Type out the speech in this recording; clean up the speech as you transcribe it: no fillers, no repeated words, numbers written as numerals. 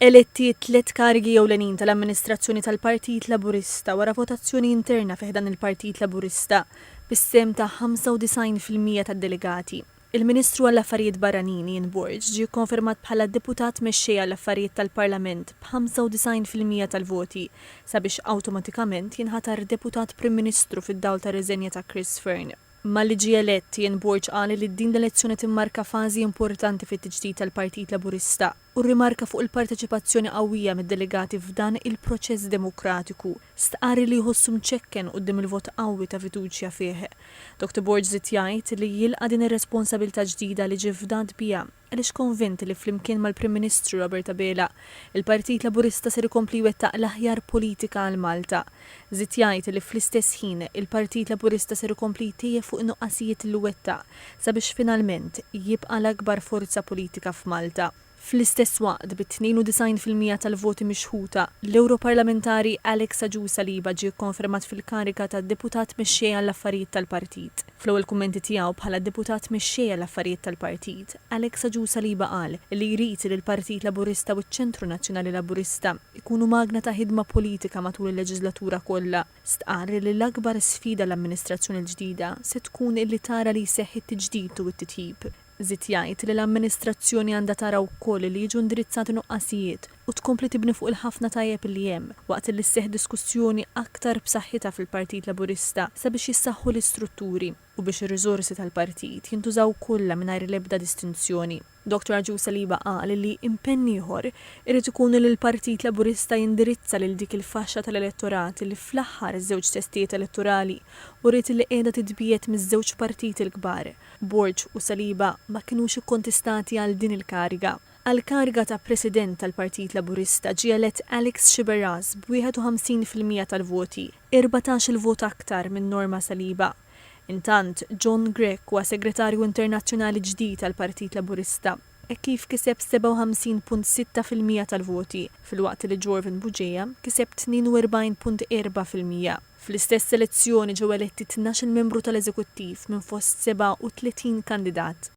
Eletti 3 karigi ewlenin tal-amministrazzjoni tal-Partit Laburista wara votazzjoni interna fih dan il-Partit Laburista bis-sem ta' 95% tad-delegati. Il-Ministru għall-Affarijiet Barranin Ian Borge ġie konfermat bħala deputat mexxej għall-affarijiet tal-Parlament b'95% tal-voti sabiex awtomatikament jinħatar deputat Prim Ministru fid-dawl ta' riżenja ta' Chris Fearn. Malli ġie elett Ian Borge qal li din l-elezzjoni timmarka fażi importanti fit-tiġdid tal-Partit Laburista u rrimarka fuq il-parteċipazzjoni qawwija mid-delegati f'dan il-proċess demokratiku stqarri li jħossu mċekken quddiem il-vot qawwi ta' fiduċja fih. Dr. Borge żied jgħid li jilqa' din ir-responsabilità ġdida li ġie fdat biha għaliex konvint li flimkien mal-Prim Ministru Robert Abela il-Partit Laburista ser ikompli jwettaq l-aħjar politika għal Malta. Żied jgħid li fl-istess ħin il-Partit Laburista ser ikompli jtejjeb fuq in-nuqqasijiet li wettaq sabiex finalment jibqa' l-akbar forza politika f'Malta. Fl-istess waqt b'92% tal-voti mixħuta, l-Europarlamentari Alex Agius Saliba ġie konfermat fil-kariga ta' deputat mexxej għall-affarijiet tal-partit. Fl-ewwel kummenti tiegħu bħala deputat mexxej għall-affarijiet tal-partit, Alex Agius Saliba qal li jrid li l-Partit Laburista u ċ-Ċentru Nazzjonali Laburista jkunu magna ta' ħidma politika matul il-leġislatura kollha. Stqarr li l-akbar sfida l-amministrazzjoni l-ġdida se tkun li tara li jseħħ it-tiġdid u t-titjib. Żied jgħid li l-amministrazzjoni għandha tara wkoll li jiġu indirizzati nuqqasijiet u tkompli tibni fuq il-ħafna tajjeb li hemm waqt li sseħħ diskussjoni aktar b'saħħitha fil-Partit Laburista sabiex jissaħħu l-istrutturi u biex ir-riżorsi tal-partit jintużaw kollha mingħajr l-ebda distinzjoni. Dr. Agius Saliba qal li impenn ieħor irid ikun li l-Partit Laburista jindirizza lil dik il-faxxa tal-elettorat li fl-aħħar iż-żewġ testijiet elettorali u rrid li qiegħda titbiet miż-żewġ partiti l-kbar. Borge u Saliba ma kinux ikkontestati għal din il-kariga. Għal-kariga ta' President tal-Partit Laburista ġie elett Alex Sheberaz b'51% tal-voti, 14 il-vot aktar minn Norma Saliba. Intant, John Grech huwa segretarju internazzjonali ġdid tal-Partit Laburista kif kiseb 57.6% tal-voti filwaqt li Jorvin Buġeja kiseb 42.4%. Fl-istess elezzjoni ġew eletti 12 membru tal-Eżekuttiv minn fost 37 kandidat.